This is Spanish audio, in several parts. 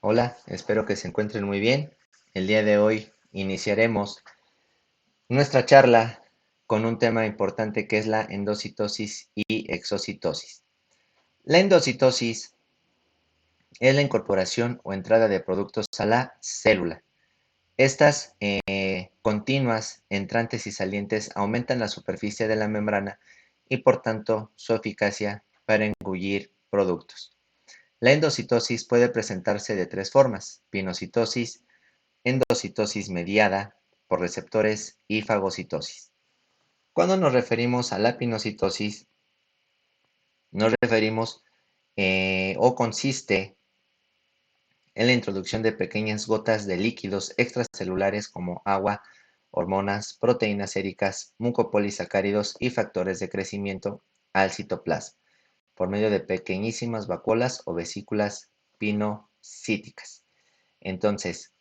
Hola, espero que se encuentren muy bien. El día de hoy iniciaremos nuestra charla con un tema importante que es la endocitosis y exocitosis. La endocitosis es la incorporación o entrada de productos a la célula. Estas continuas, entrantes y salientes aumentan la superficie de la membrana y por tanto su eficacia para engullir productos. La endocitosis puede presentarse de tres formas: pinocitosis, endocitosis mediada por receptores y fagocitosis. Cuando nos referimos a la pinocitosis, nos referimos o consiste en la introducción de pequeñas gotas de líquidos extracelulares como agua, hormonas, proteínas séricas, mucopolisacáridos y factores de crecimiento al citoplasma, por medio de pequeñísimas vacuolas o vesículas pinocíticas. Entonces,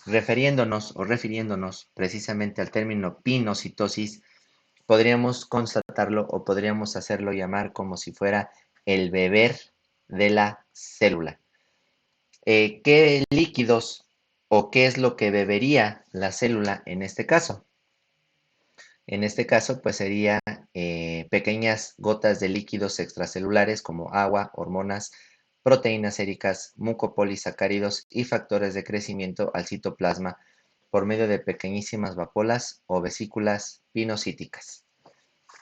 refiriéndonos precisamente al término pinocitosis, podríamos constatarlo o podríamos hacerlo llamar como si fuera el beber de la célula. ¿Qué líquidos o qué es lo que bebería la célula en este caso? En este caso, pues sería pequeñas gotas de líquidos extracelulares como agua, hormonas, proteínas séricas, mucopolisacáridos y factores de crecimiento al citoplasma por medio de pequeñísimas vacuolas o vesículas pinocíticas.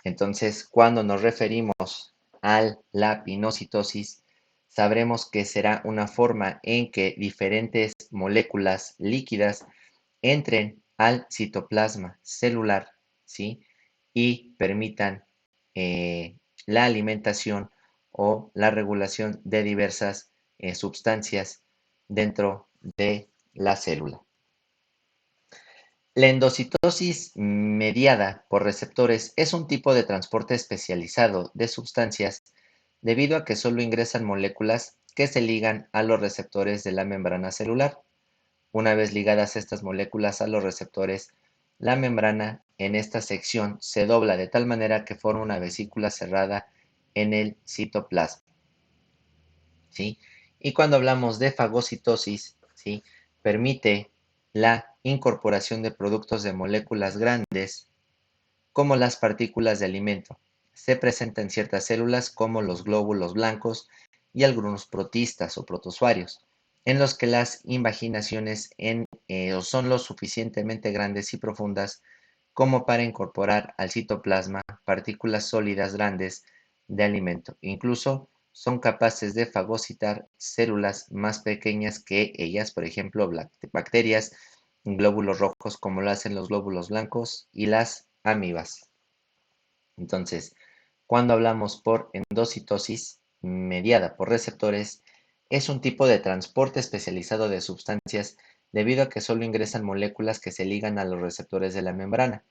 Entonces, cuando nos referimos a la pinocitosis, sabremos que será una forma en que diferentes moléculas líquidas entren al citoplasma celular, ¿sí? Y permitan eh, la alimentación o la regulación de diversas sustancias dentro de la célula. La endocitosis mediada por receptores es un tipo de transporte especializado de sustancias debido a que solo ingresan moléculas que se ligan a los receptores de la membrana celular. Una vez ligadas estas moléculas a los receptores, la membrana en esta sección se dobla de tal manera que forma una vesícula cerrada en el citoplasma, ¿sí? Y cuando hablamos de fagocitosis, ¿sí?, permite la incorporación de productos de moléculas grandes como las partículas de alimento. Se presenta en ciertas células como los glóbulos blancos y algunos protistas o protozoarios, en los que las invaginaciones son lo suficientemente grandes y profundas como para incorporar al citoplasma partículas sólidas grandes de alimento. Incluso son capaces de fagocitar células más pequeñas que ellas, por ejemplo, bacterias, glóbulos rojos, como lo hacen los glóbulos blancos y las amibas. Entonces, cuando hablamos por endocitosis mediada por receptores, es un tipo de transporte especializado de sustancias debido a que solo ingresan moléculas que se ligan a los receptores de la membrana.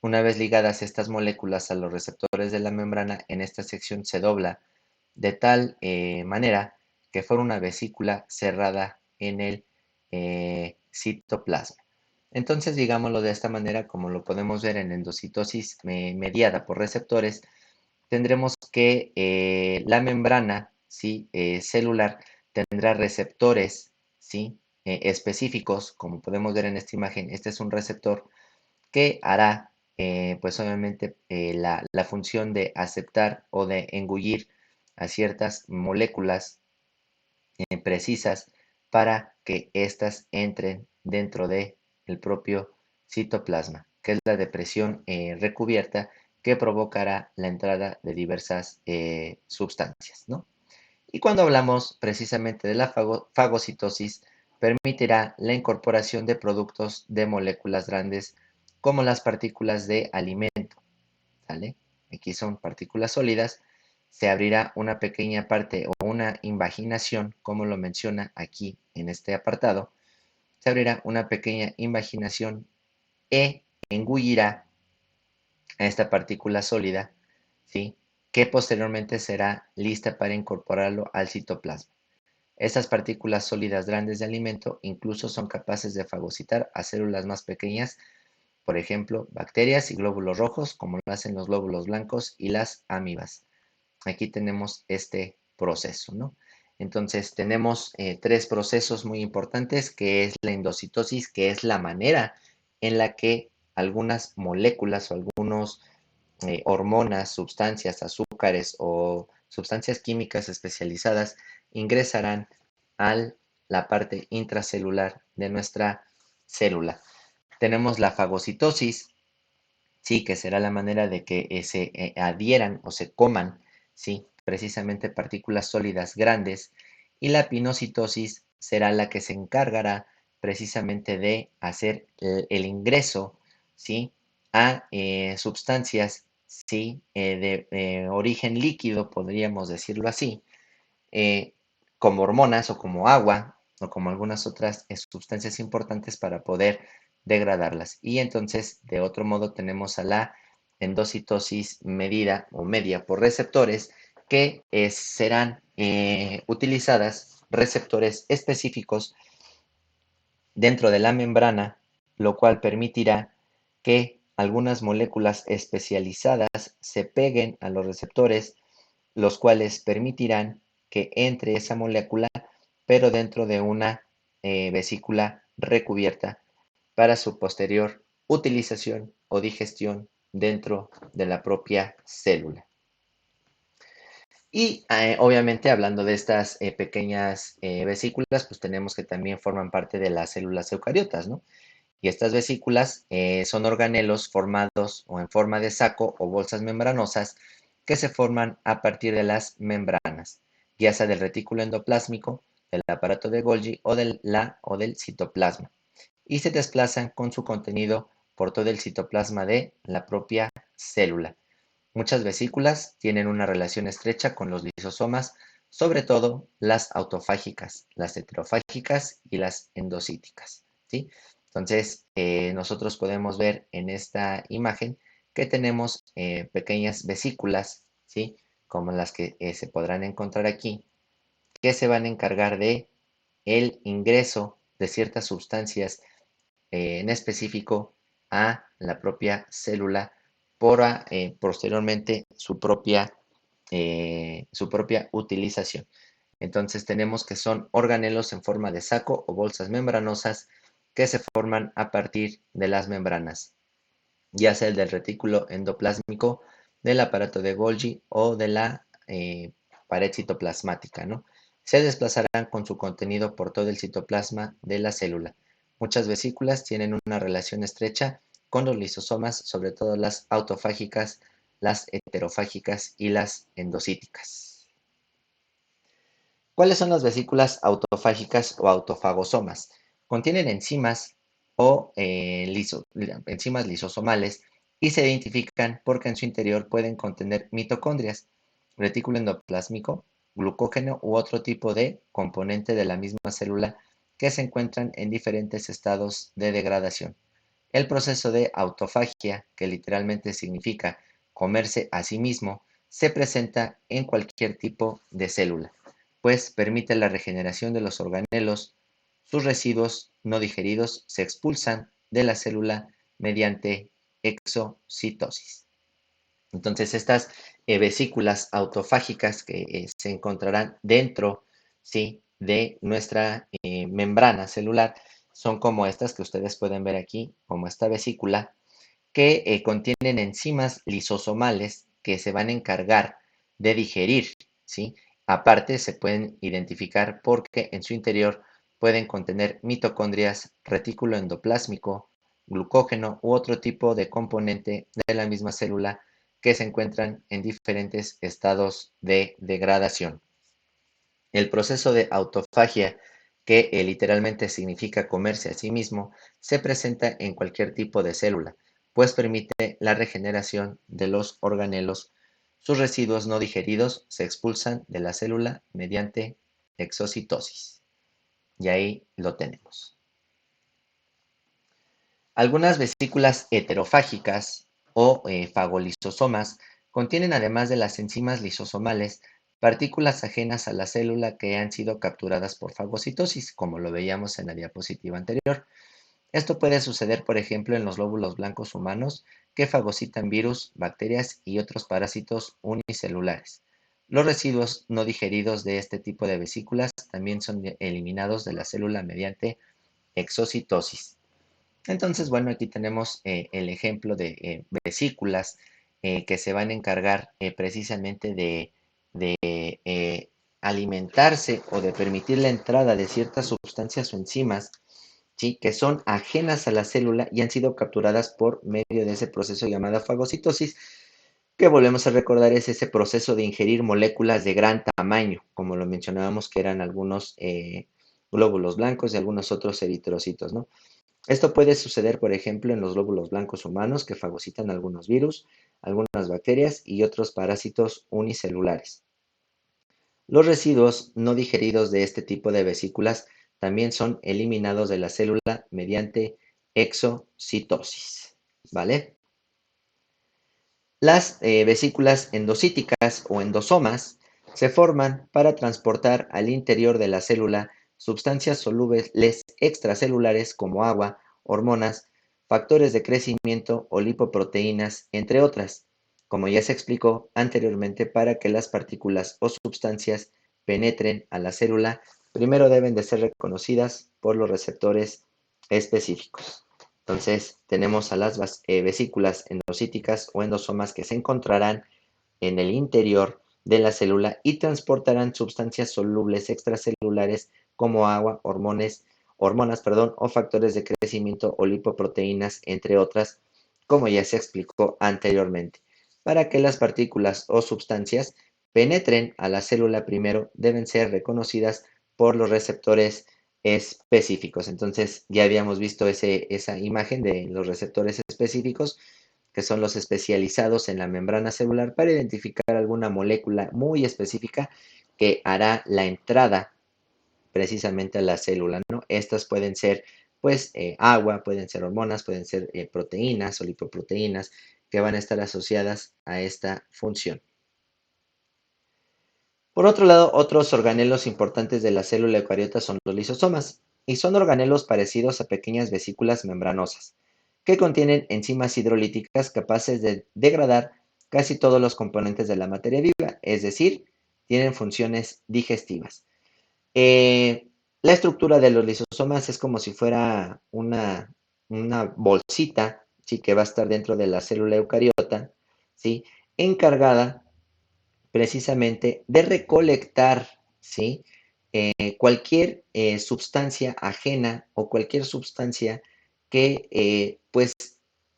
Una vez ligadas estas moléculas a los receptores de la membrana, en esta sección se dobla de tal manera que forma una vesícula cerrada en el citoplasma. Entonces, digámoslo de esta manera, como lo podemos ver en endocitosis mediada por receptores, tendremos que la membrana, ¿sí?, celular tendrá receptores, ¿sí?, específicos, como podemos ver en esta imagen. Este es un receptor que hará, pues obviamente, la función de aceptar o de engullir a ciertas moléculas precisas para que éstas entren dentro del propio citoplasma, que es la depresión recubierta que provocará la entrada de diversas sustancias, ¿no? Y cuando hablamos precisamente de la fagocitosis, permitirá la incorporación de productos de moléculas grandes como las partículas de alimento, ¿sale? Aquí son partículas sólidas. Se abrirá una pequeña parte o una invaginación, como lo menciona aquí en este apartado. Se abrirá una pequeña invaginación e engullirá a esta partícula sólida, ¿sí?, que posteriormente será lista para incorporarlo al citoplasma. Estas partículas sólidas grandes de alimento incluso son capaces de fagocitar a células más pequeñas, por ejemplo, bacterias y glóbulos rojos, como lo hacen los glóbulos blancos y las amibas. Aquí tenemos este proceso, ¿no? Entonces tenemos tres procesos muy importantes, que es la endocitosis, que es la manera en la que algunas moléculas o algunos hormonas, sustancias, azúcares o sustancias químicas especializadas ingresarán a la parte intracelular de nuestra célula. Tenemos la fagocitosis, sí, que será la manera de que se adhieran o se coman, sí, precisamente partículas sólidas grandes, y la pinocitosis será la que se encargará precisamente de hacer el ingreso, sí, a sustancias, sí, de origen líquido, podríamos decirlo así, eh, como hormonas o como agua o como algunas otras sustancias importantes para poder degradarlas. Y entonces, de otro modo, tenemos a la endocitosis medida o media por receptores que serán utilizadas receptores específicos dentro de la membrana, lo cual permitirá que algunas moléculas especializadas se peguen a los receptores, los cuales permitirán que entre esa molécula, pero dentro de una vesícula recubierta para su posterior utilización o digestión dentro de la propia célula. Y obviamente hablando de estas pequeñas vesículas, pues tenemos que también forman parte de las células eucariotas, ¿no? Y estas vesículas son organelos formados o en forma de saco o bolsas membranosas que se forman a partir de las membranas, ya sea del retículo endoplásmico, del aparato de Golgi o del citoplasma, y se desplazan con su contenido por todo el citoplasma de la propia célula. Muchas vesículas tienen una relación estrecha con los lisosomas, sobre todo las autofágicas, las heterofágicas y las endocíticas, ¿sí? Entonces, nosotros podemos ver en esta imagen que tenemos pequeñas vesículas, ¿sí? Como las que se podrán encontrar aquí, que se van a encargar de el ingreso de ciertas sustancias en específico a la propia célula para posteriormente su propia utilización. Entonces tenemos que son organelos en forma de saco o bolsas membranosas que se forman a partir de las membranas, ya sea el del retículo endoplásmico, del aparato de Golgi o de la pared citoplasmática, ¿no? Se desplazarán con su contenido por todo el citoplasma de la célula. Muchas vesículas tienen una relación estrecha con los lisosomas, sobre todo las autofágicas, las heterofágicas y las endocíticas. ¿Cuáles son las vesículas autofágicas o autofagosomas? Contienen enzimas o enzimas lisosomales y se identifican porque en su interior pueden contener mitocondrias, retículo endoplásmico, glucógeno u otro tipo de componente de la misma célula que se encuentran en diferentes estados de degradación. El proceso de autofagia, que literalmente significa comerse a sí mismo, se presenta en cualquier tipo de célula, pues permite la regeneración de los organelos. Sus residuos no digeridos se expulsan de la célula mediante exocitosis. Entonces, estas vesículas autofágicas que se encontrarán dentro, ¿sí?, de nuestra membrana celular son como estas que ustedes pueden ver aquí, como esta vesícula, que contienen enzimas lisosomales que se van a encargar de digerir, ¿sí? Aparte, se pueden identificar porque en su interior pueden contener mitocondrias, retículo endoplásmico, glucógeno u otro tipo de componente de la misma célula que se encuentran en diferentes estados de degradación. El proceso de autofagia, que literalmente significa comerse a sí mismo, se presenta en cualquier tipo de célula, pues permite la regeneración de los organelos. Sus residuos no digeridos se expulsan de la célula mediante exocitosis. Y ahí lo tenemos. Algunas vesículas heterofágicas o fagolisosomas contienen, además de las enzimas lisosomales, partículas ajenas a la célula que han sido capturadas por fagocitosis, como lo veíamos en la diapositiva anterior. Esto puede suceder, por ejemplo, en los glóbulos blancos humanos que fagocitan virus, bacterias y otros parásitos unicelulares. Los residuos no digeridos de este tipo de vesículas también son eliminados de la célula mediante exocitosis. Entonces, bueno, aquí tenemos el ejemplo de vesículas que se van a encargar precisamente de alimentarse o de permitir la entrada de ciertas sustancias o enzimas, ¿sí?, que son ajenas a la célula y han sido capturadas por medio de ese proceso llamado fagocitosis, que volvemos a recordar es ese proceso de ingerir moléculas de gran tamaño, como lo mencionábamos que eran algunos glóbulos blancos y algunos otros eritrocitos, ¿no? Esto puede suceder, por ejemplo, en los glóbulos blancos humanos que fagocitan algunos virus, algunas bacterias y otros parásitos unicelulares. Los residuos no digeridos de este tipo de vesículas también son eliminados de la célula mediante exocitosis, ¿vale? Las vesículas endocíticas o endosomas se forman para transportar al interior de la célula sustancias solubles extracelulares como agua, hormonas, factores de crecimiento o lipoproteínas, entre otras, como ya se explicó anteriormente. Para que las partículas o sustancias penetren a la célula, primero deben de ser reconocidas por los receptores específicos. Entonces, tenemos a las vesículas endocíticas o endosomas que se encontrarán en el interior de la célula y transportarán sustancias solubles extracelulares como agua, hormonas, o factores de crecimiento o lipoproteínas, entre otras, como ya se explicó anteriormente. Para que las partículas o sustancias penetren a la célula, primero deben ser reconocidas por los receptores específicos. Entonces, ya habíamos visto esa imagen de los receptores específicos, que son los especializados en la membrana celular para identificar alguna molécula muy específica que hará la entrada precisamente a la célula, ¿no? Estas pueden ser, pues, agua, pueden ser hormonas, pueden ser proteínas o lipoproteínas que van a estar asociadas a esta función. Por otro lado, otros organelos importantes de la célula eucariota son los lisosomas, y son organelos parecidos a pequeñas vesículas membranosas, que contienen enzimas hidrolíticas capaces de degradar casi todos los componentes de la materia viva, es decir, tienen funciones digestivas. Eh, la estructura de los lisosomas es como si fuera una bolsita, ¿sí?, que va a estar dentro de la célula eucariota, ¿sí?, encargada precisamente de recolectar, ¿sí?, cualquier sustancia ajena o cualquier sustancia que, pues,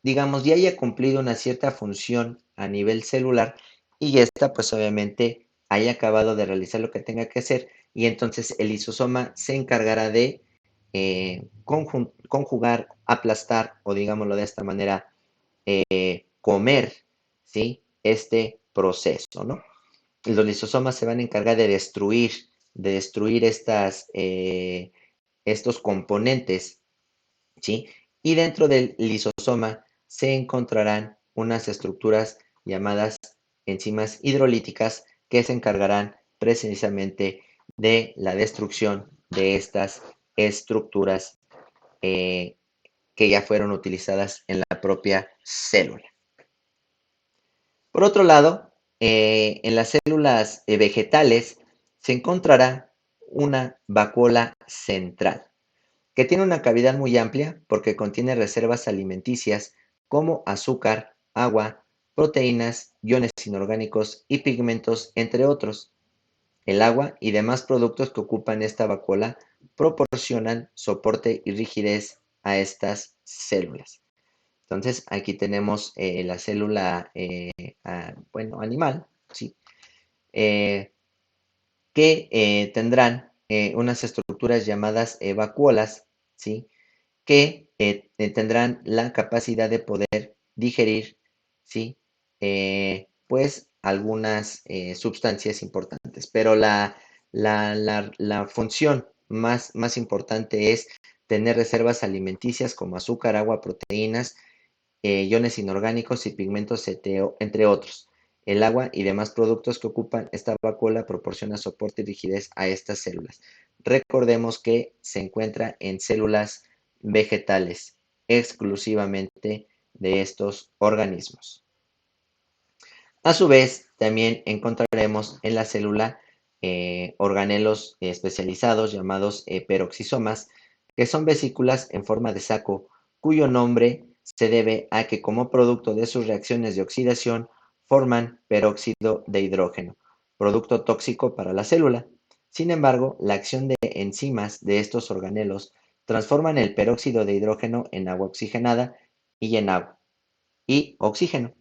digamos, ya haya cumplido una cierta función a nivel celular y esta, pues, obviamente haya acabado de realizar lo que tenga que hacer, y entonces el lisosoma se encargará de conjugar, aplastar o, digámoslo de esta manera, comer, ¿sí?, este proceso, ¿no? Los lisosomas se van a encargar de destruir estos componentes, ¿sí? Y dentro del lisosoma se encontrarán unas estructuras llamadas enzimas hidrolíticas que se encargarán precisamente de la destrucción de estas estructuras eh, que ya fueron utilizadas en la propia célula. Por otro lado, en las células vegetales se encontrará una vacuola central, que tiene una cavidad muy amplia porque contiene reservas alimenticias como azúcar, agua, proteínas, iones inorgánicos y pigmentos, entre otros. El agua y demás productos que ocupan esta vacuola proporcionan soporte y rigidez a estas células. Entonces, aquí tenemos la célula, animal, ¿sí?, eh, que tendrán unas estructuras llamadas vacuolas, ¿sí?, que tendrán la capacidad de poder digerir, ¿sí?, pues algunas sustancias importantes. Pero la función más importante es tener reservas alimenticias como azúcar, agua, proteínas, iones inorgánicos y pigmentos, entre otros. El agua y demás productos que ocupan esta vacuola proporciona soporte y rigidez a estas células. Recordemos que se encuentra en células vegetales, exclusivamente de estos organismos. A su vez, también encontraremos en la célula organelos especializados llamados peroxisomas, que son vesículas en forma de saco, cuyo nombre se debe a que como producto de sus reacciones de oxidación forman peróxido de hidrógeno, producto tóxico para la célula. Sin embargo, la acción de enzimas de estos organelos transforman el peróxido de hidrógeno en agua oxigenada y en agua y oxígeno.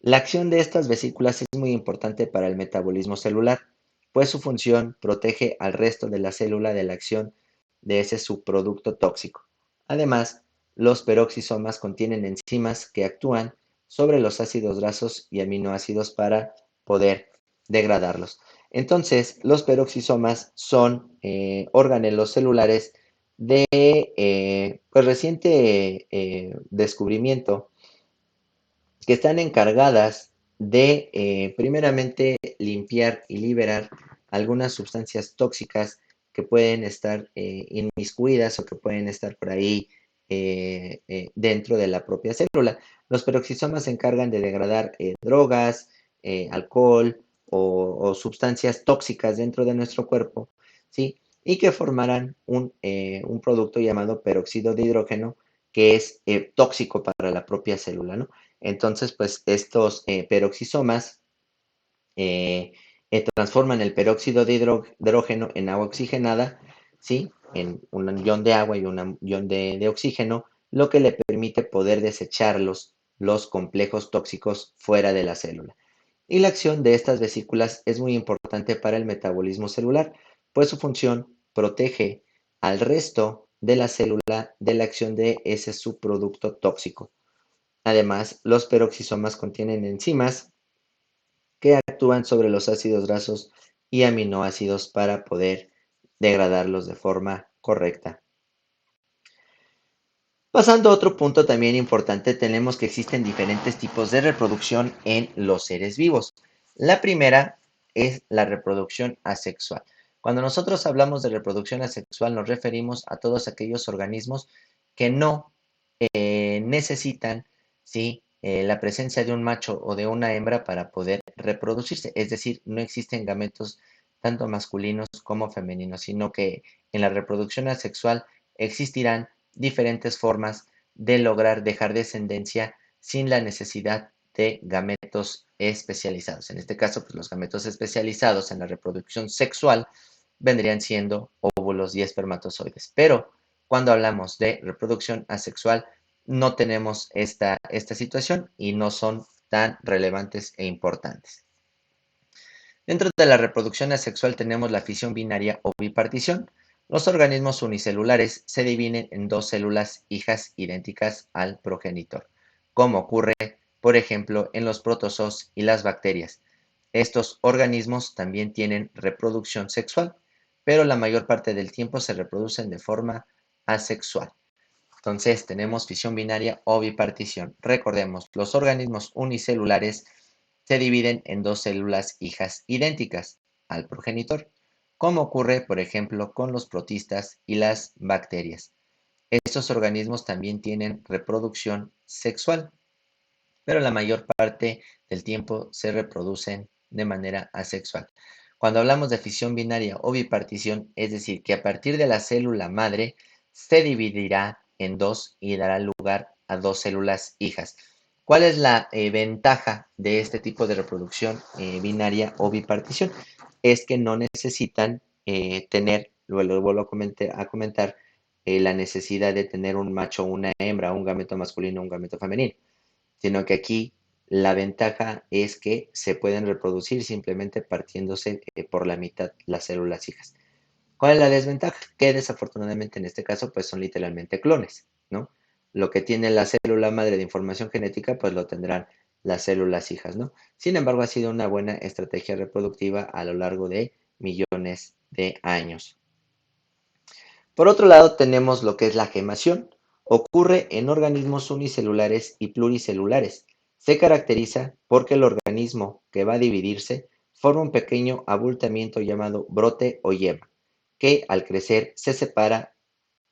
La acción de estas vesículas es muy importante para el metabolismo celular, pues su función protege al resto de la célula de la acción de ese subproducto tóxico. Además, los peroxisomas contienen enzimas que actúan sobre los ácidos grasos y aminoácidos para poder degradarlos. Entonces, los peroxisomas son organelos celulares de pues, reciente descubrimiento, que están encargadas de, primeramente, limpiar y liberar algunas sustancias tóxicas que pueden estar inmiscuidas o que pueden estar por ahí dentro de la propia célula. Los peroxisomas se encargan de degradar drogas, alcohol o sustancias tóxicas dentro de nuestro cuerpo, ¿sí? Y que formarán un producto llamado peróxido de hidrógeno, que es tóxico para la propia célula, ¿no? Entonces, pues estos peroxisomas transforman el peróxido de hidrógeno en agua oxigenada, ¿sí? En un ion de agua y un ion de oxígeno, lo que le permite poder desechar los complejos tóxicos fuera de la célula. Y la acción de estas vesículas es muy importante para el metabolismo celular, pues su función protege al resto de la célula de la acción de ese subproducto tóxico. Además, los peroxisomas contienen enzimas que actúan sobre los ácidos grasos y aminoácidos para poder degradarlos de forma correcta. Pasando a otro punto también importante, tenemos que existen diferentes tipos de reproducción en los seres vivos. La primera es la reproducción asexual. Cuando nosotros hablamos de reproducción asexual, nos referimos a todos aquellos organismos que no necesitan, ¿sí? La presencia de un macho o de una hembra para poder reproducirse. Es decir, no existen gametos tanto masculinos como femeninos, sino que en la reproducción asexual existirán diferentes formas de lograr dejar descendencia sin la necesidad de gametos especializados. En este caso, pues los gametos especializados en la reproducción sexual vendrían siendo óvulos y espermatozoides. Pero cuando hablamos de reproducción asexual, no tenemos esta situación y no son tan relevantes e importantes. Dentro de la reproducción asexual tenemos la fisión binaria o bipartición. Los organismos unicelulares se dividen en dos células hijas idénticas al progenitor, como ocurre, por ejemplo, en los protozoos y las bacterias. Estos organismos también tienen reproducción sexual, pero la mayor parte del tiempo se reproducen de forma asexual. Entonces tenemos fisión binaria o bipartición. Recordemos, los organismos unicelulares se dividen en dos células hijas idénticas al progenitor, como ocurre, por ejemplo, con los protistas y las bacterias. Estos organismos también tienen reproducción sexual, pero la mayor parte del tiempo se reproducen de manera asexual. Cuando hablamos de fisión binaria o bipartición, es decir, que a partir de la célula madre se dividirá en dos y dará lugar a dos células hijas. ¿Cuál es la ventaja de este tipo de reproducción binaria o bipartición? Es que no necesitan tener, lo vuelvo a comentar, la necesidad de tener un macho o una hembra, un gameto masculino o un gameto femenino, sino que aquí la ventaja es que se pueden reproducir simplemente partiéndose por la mitad las células hijas. ¿Cuál es la desventaja? Que desafortunadamente en este caso pues son literalmente clones, ¿no? Lo que tiene la célula madre de información genética pues lo tendrán las células hijas, ¿no? Sin embargo, ha sido una buena estrategia reproductiva a lo largo de millones de años. Por otro lado, tenemos lo que es la gemación. Ocurre en organismos unicelulares y pluricelulares. Se caracteriza porque el organismo que va a dividirse forma un pequeño abultamiento llamado brote o yema, que al crecer se separa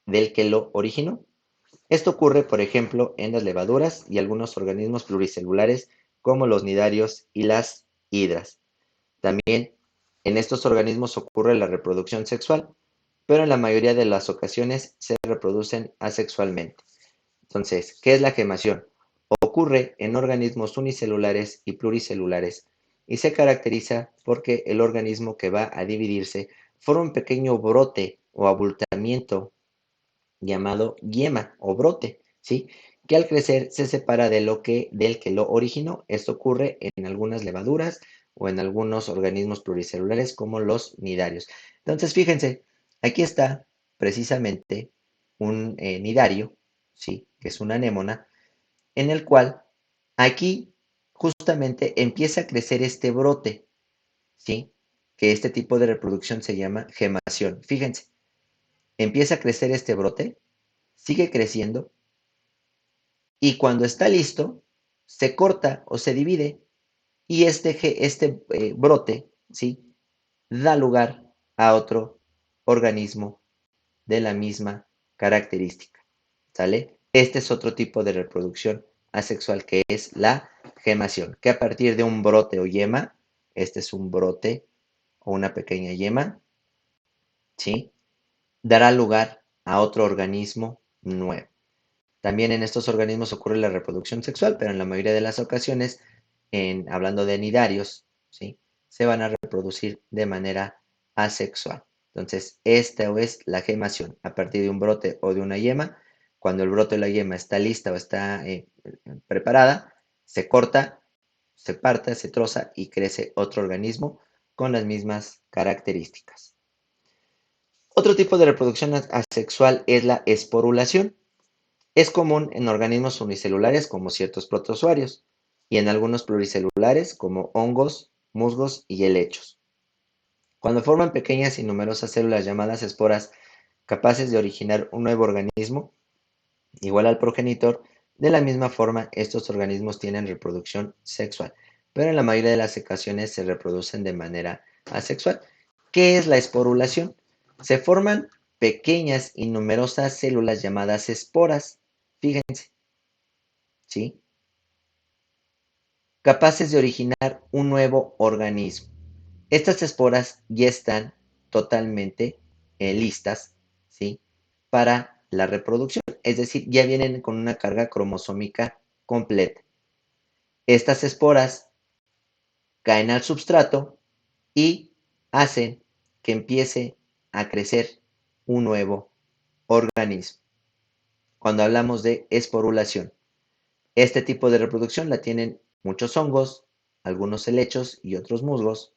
del que lo originó. Esto ocurre, por ejemplo, en las levaduras y algunos organismos pluricelulares como los nidarios y las hidras. También en estos organismos ocurre la reproducción sexual, pero en la mayoría de las ocasiones se reproducen asexualmente. Entonces, ¿qué es la gemación? Ocurre en organismos unicelulares y pluricelulares y se caracteriza porque el organismo que va a dividirse forma un pequeño brote o abultamiento llamado yema o brote, ¿sí? Que al crecer se separa del que lo originó. Esto ocurre en algunas levaduras o en algunos organismos pluricelulares como los nidarios. Entonces, fíjense, aquí está precisamente un nidario, ¿sí? Que es una anémona, en el cual aquí justamente empieza a crecer este brote, ¿sí? Que este tipo de reproducción se llama gemación. Fíjense, empieza a crecer este brote, sigue creciendo y cuando está listo, se corta o se divide y este brote, ¿sí? Da lugar a otro organismo de la misma característica, ¿sale? Este es otro tipo de reproducción asexual que es la gemación, que a partir de un brote o yema, este es un brote o una pequeña yema, ¿sí? Dará lugar a otro organismo nuevo. También en estos organismos ocurre la reproducción sexual, pero en la mayoría de las ocasiones, hablando de nidarios, ¿sí? Se van a reproducir de manera asexual. Entonces, esta es la gemación. A partir de un brote o de una yema, cuando el brote o la yema está lista o está preparada, se corta, se parte, se troza y crece otro organismo con las mismas características. Otro tipo de reproducción asexual es la esporulación. Es común en organismos unicelulares como ciertos protozoarios y en algunos pluricelulares como hongos, musgos y helechos. Cuando forman pequeñas y numerosas células llamadas esporas capaces de originar un nuevo organismo igual al progenitor, de la misma forma estos organismos tienen reproducción sexual, pero en la mayoría de las ocasiones se reproducen de manera asexual. ¿Qué es la esporulación? Se forman pequeñas y numerosas células llamadas esporas. Fíjense, ¿sí? Capaces de originar un nuevo organismo. Estas esporas ya están totalmente listas, ¿sí? Para la reproducción, es decir, ya vienen con una carga cromosómica completa. Estas esporas caen al substrato y hacen que empiece a crecer un nuevo organismo. Cuando hablamos de esporulación, este tipo de reproducción la tienen muchos hongos, algunos helechos y otros musgos,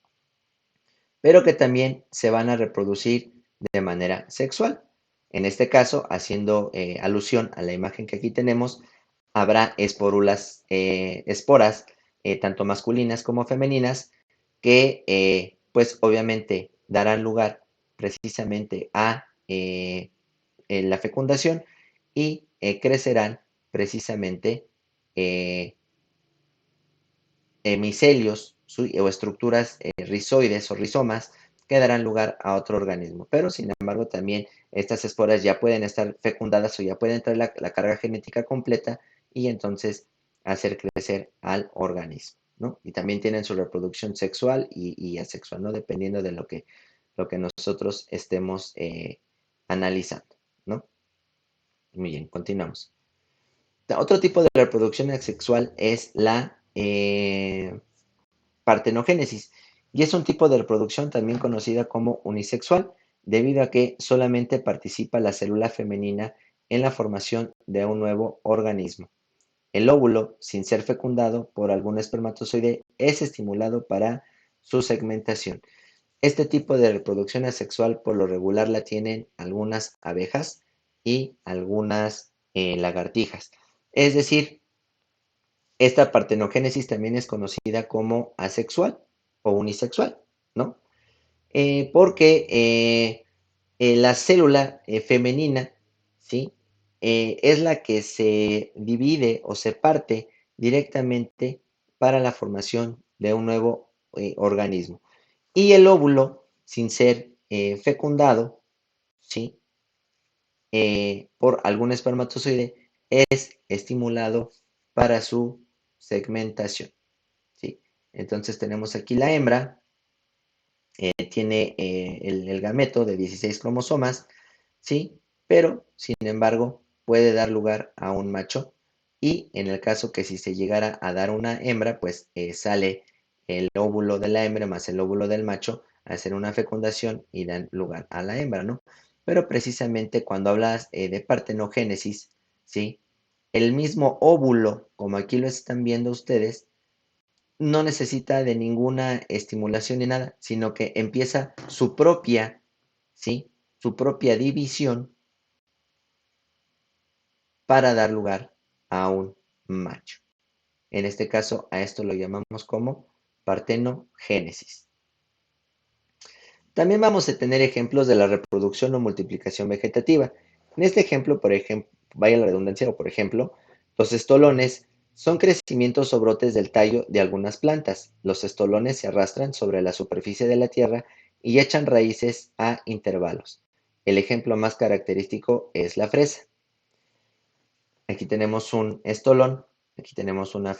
pero que también se van a reproducir de manera sexual. En este caso, haciendo alusión a la imagen que aquí tenemos, habrá esporas, tanto masculinas como femeninas, que pues obviamente darán lugar precisamente a la fecundación y crecerán precisamente eh, micelios o estructuras rizoides o rizomas que darán lugar a otro organismo. Pero, sin embargo, también estas esporas ya pueden estar fecundadas o ya pueden traer la carga genética completa y entonces hacer crecer al organismo, ¿no? Y también tienen su reproducción sexual y asexual, ¿no? Dependiendo de lo que nosotros estemos analizando, ¿no? Muy bien, continuamos. Otro tipo de reproducción asexual es la partenogénesis, y es un tipo de reproducción también conocida como unisexual, debido a que solamente participa la célula femenina en la formación de un nuevo organismo. El óvulo, sin ser fecundado por algún espermatozoide, es estimulado para su segmentación. Este tipo de reproducción asexual por lo regular la tienen algunas abejas y algunas lagartijas. Es decir, esta partenogénesis también es conocida como asexual o unisexual, ¿no? Porque la célula femenina, ¿sí? Es la que se divide o se parte directamente para la formación de un nuevo organismo. Y el óvulo, sin ser fecundado, ¿sí? Por algún espermatozoide, es estimulado para su segmentación. Entonces tenemos aquí la hembra, tiene el gameto de 16 cromosomas, ¿sí? Pero, sin embargo, puede dar lugar a un macho y en el caso que si se llegara a dar una hembra, pues sale el óvulo de la hembra más el óvulo del macho a hacer una fecundación y dan lugar a la hembra, ¿no? Pero precisamente cuando hablas de partenogénesis, ¿sí? El mismo óvulo, como aquí lo están viendo ustedes, no necesita de ninguna estimulación ni nada, sino que empieza su propia, ¿sí? Su propia división para dar lugar a un macho. En este caso, a esto lo llamamos como partenogénesis. También vamos a tener ejemplos de la reproducción o multiplicación vegetativa. En este ejemplo, por ejemplo, vaya la redundancia, o por ejemplo, los estolones son crecimientos o brotes del tallo de algunas plantas. Los estolones se arrastran sobre la superficie de la tierra y echan raíces a intervalos. El ejemplo más característico es la fresa. Aquí tenemos un estolón, aquí tenemos un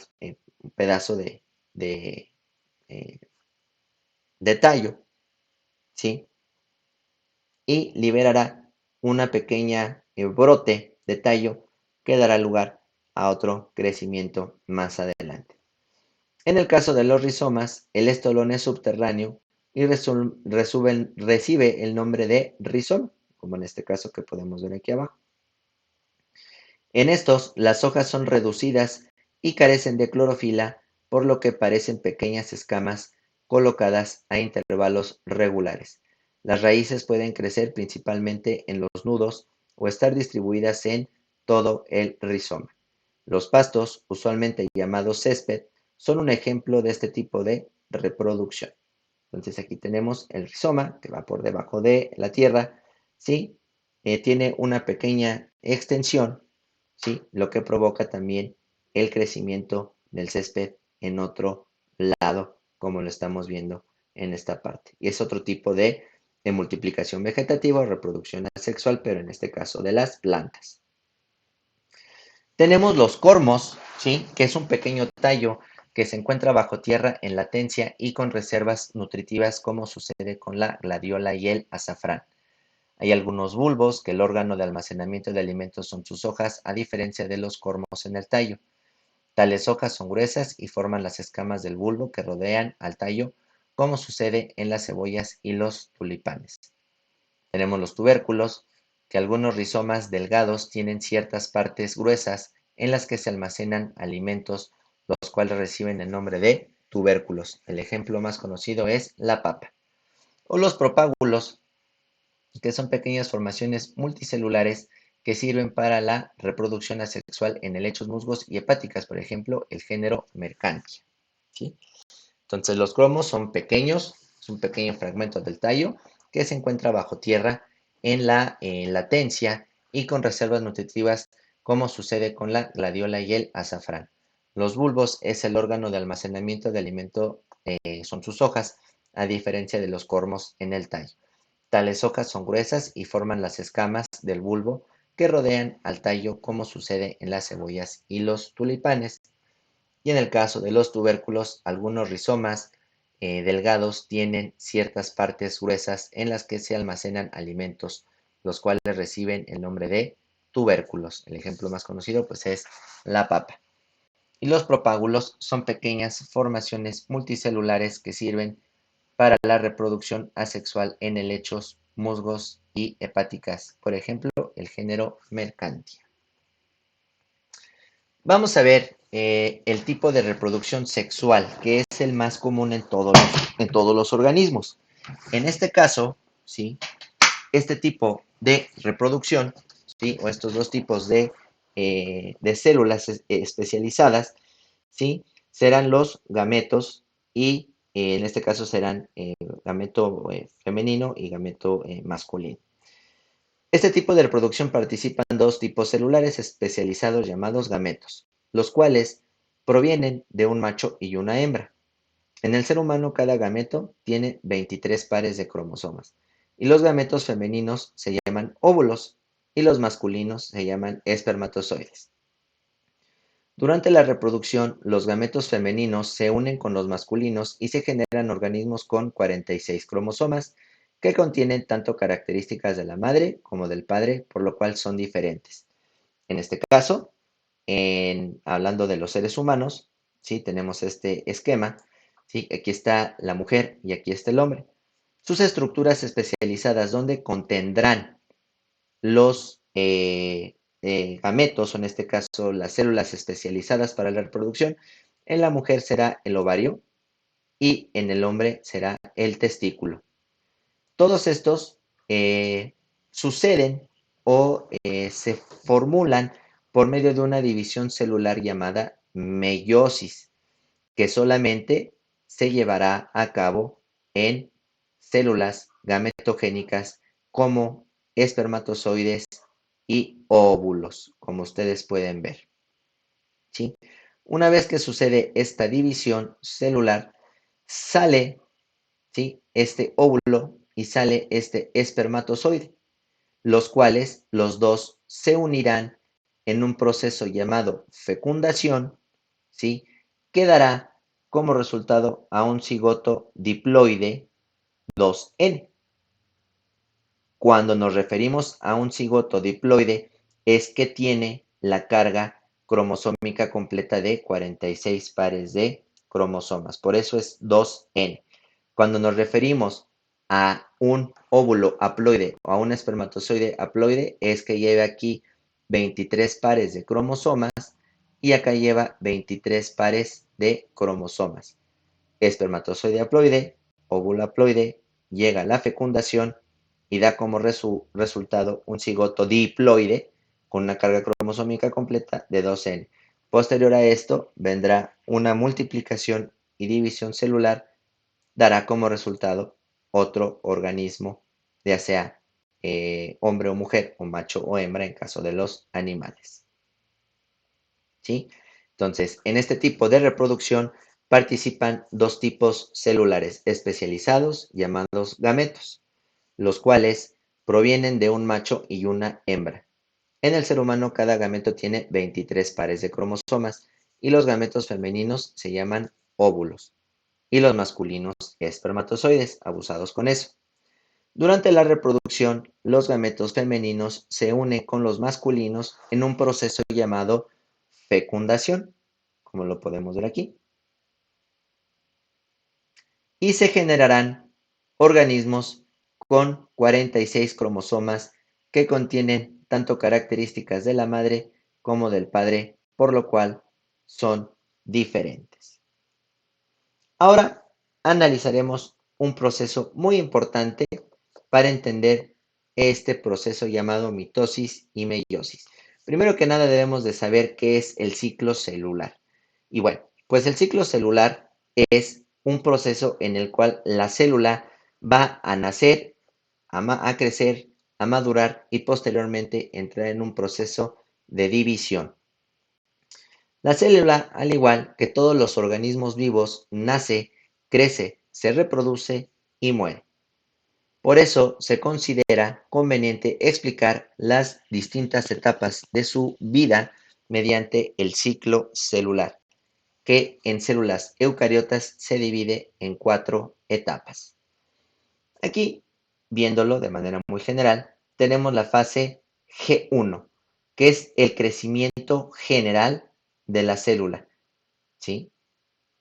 pedazo de, eh, de tallo, ¿sí? Y liberará una pequeña brote de tallo que dará lugar a otro crecimiento más adelante. En el caso de los rizomas, el estolón es subterráneo y recibe el nombre de rizoma, como en este caso que podemos ver aquí abajo. En estos, las hojas son reducidas y carecen de clorofila, por lo que parecen pequeñas escamas colocadas a intervalos regulares. Las raíces pueden crecer principalmente en los nudos o estar distribuidas en todo el rizoma. Los pastos, usualmente llamados césped, son un ejemplo de este tipo de reproducción. Entonces aquí tenemos el rizoma que va por debajo de la tierra, ¿sí? Tiene una pequeña extensión, ¿sí? Lo que provoca también el crecimiento del césped en otro lado, como lo estamos viendo en esta parte. Y es otro tipo de multiplicación vegetativa o reproducción asexual, pero en este caso de las plantas. Tenemos los cormos, ¿sí? Que es un pequeño tallo que se encuentra bajo tierra en latencia y con reservas nutritivas, como sucede con la gladiola y el azafrán. Hay algunos bulbos que el órgano de almacenamiento de alimentos son sus hojas, a diferencia de los cormos en el tallo. Tales hojas son gruesas y forman las escamas del bulbo que rodean al tallo, como sucede en las cebollas y los tulipanes. Tenemos los tubérculos, que algunos rizomas delgados tienen ciertas partes gruesas en las que se almacenan alimentos, los cuales reciben el nombre de tubérculos. El ejemplo más conocido es la papa. O los propágulos, que son pequeñas formaciones multicelulares que sirven para la reproducción asexual en helechos, musgos y hepáticas, por ejemplo, el género Mercantia, ¿sí? Entonces los cromos son pequeños, es un pequeño fragmento del tallo que se encuentra bajo tierra en la latencia y con reservas nutritivas, como sucede con la gladiola y el azafrán. Los bulbos es el órgano de almacenamiento de alimento, son sus hojas, a diferencia de los cormos en el tallo. Tales hojas son gruesas y forman las escamas del bulbo que rodean al tallo, como sucede en las cebollas y los tulipanes. Y en el caso de los tubérculos, algunos rizomas delgados tienen ciertas partes gruesas en las que se almacenan alimentos, los cuales reciben el nombre de tubérculos. El ejemplo más conocido pues es la papa. Y los propágulos son pequeñas formaciones multicelulares que sirven para la reproducción asexual en helechos, musgos y hepáticas, por ejemplo, el género Mercantia. Vamos a ver el tipo de reproducción sexual, que es el más común en todos los organismos. En este caso, ¿sí? Este tipo de reproducción, ¿sí? O estos dos tipos de células especializadas, ¿sí? Serán los gametos y en este caso serán gameto femenino y gameto masculino. Este tipo de reproducción participan dos tipos celulares especializados llamados gametos, los cuales provienen de un macho y una hembra. En el ser humano, cada gameto tiene 23 pares de cromosomas, y los gametos femeninos se llaman óvulos y los masculinos se llaman espermatozoides. Durante la reproducción, los gametos femeninos se unen con los masculinos y se generan organismos con 46 cromosomas que contienen tanto características de la madre como del padre, por lo cual son diferentes. En este caso, hablando de los seres humanos, ¿sí? Tenemos este esquema, ¿sí? Aquí está la mujer y aquí está el hombre. Sus estructuras especializadas donde contendrán los gametos, o en este caso las células especializadas para la reproducción. En la mujer será el ovario y en el hombre será el testículo. Todos estos suceden o se formulan por medio de una división celular llamada meiosis, que solamente se llevará a cabo en células gametogénicas como espermatozoides y óvulos, como ustedes pueden ver. ¿Sí? Una vez que sucede esta división celular, sale, ¿sí?, este óvulo y sale este espermatozoide, los cuales los dos se unirán en un proceso llamado fecundación, ¿sí?, que dará como resultado a un cigoto diploide 2N. Cuando nos referimos a un cigoto diploide es que tiene la carga cromosómica completa de 46 pares de cromosomas, por eso es 2N. Cuando nos referimos a un óvulo haploide o a un espermatozoide haploide es que lleva aquí 23 pares de cromosomas y acá lleva 23 pares de cromosomas. Espermatozoide haploide, óvulo haploide, llega a la fecundación y da como resultado un cigoto diploide con una carga cromosómica completa de 2N. Posterior a esto vendrá una multiplicación y división celular, dará como resultado otro organismo, ya sea hombre o mujer, o macho o hembra en caso de los animales. ¿Sí? Entonces, en este tipo de reproducción participan dos tipos celulares especializados llamados gametos, los cuales provienen de un macho y una hembra. En el ser humano, cada gameto tiene 23 pares de cromosomas y los gametos femeninos se llaman óvulos y los masculinos espermatozoides, abusados con eso. Durante la reproducción, los gametos femeninos se unen con los masculinos en un proceso llamado fecundación, como lo podemos ver aquí, y se generarán organismos con 46 cromosomas que contienen tanto características de la madre como del padre, por lo cual son diferentes. Ahora analizaremos un proceso muy importante para entender este proceso llamado mitosis y meiosis. Primero que nada debemos de saber qué es el ciclo celular. Y bueno, pues el ciclo celular es un proceso en el cual la célula va a nacer, a crecer, a madurar y posteriormente entrar en un proceso de división. La célula, al igual que todos los organismos vivos, nace, crece, se reproduce y muere. Por eso se considera conveniente explicar las distintas etapas de su vida mediante el ciclo celular, que en células eucariotas se divide en 4 etapas. Aquí, viéndolo de manera muy general, tenemos la fase G1, que es el crecimiento general de la célula, ¿sí?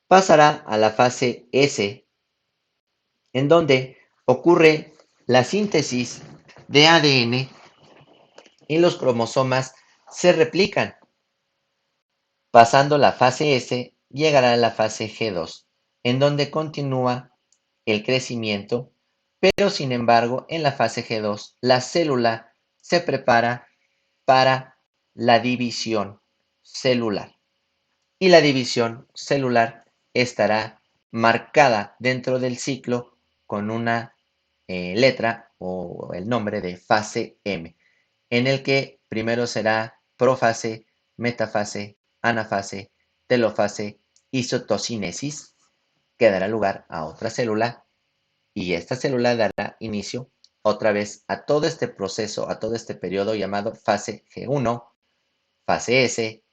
Pasará a la fase S, en donde ocurre la síntesis de ADN y los cromosomas se replican. Pasando la fase S, llegará a la fase G2, en donde continúa el crecimiento, pero sin embargo, en la fase G2, la célula se prepara para la división celular. Y la división celular estará marcada dentro del ciclo con una letra o el nombre de fase M, en el que primero será profase, metafase, anafase, telofase y citocinesis, que dará lugar a otra célula, y esta célula dará inicio otra vez a todo este proceso, a todo este periodo llamado fase G1, fase S,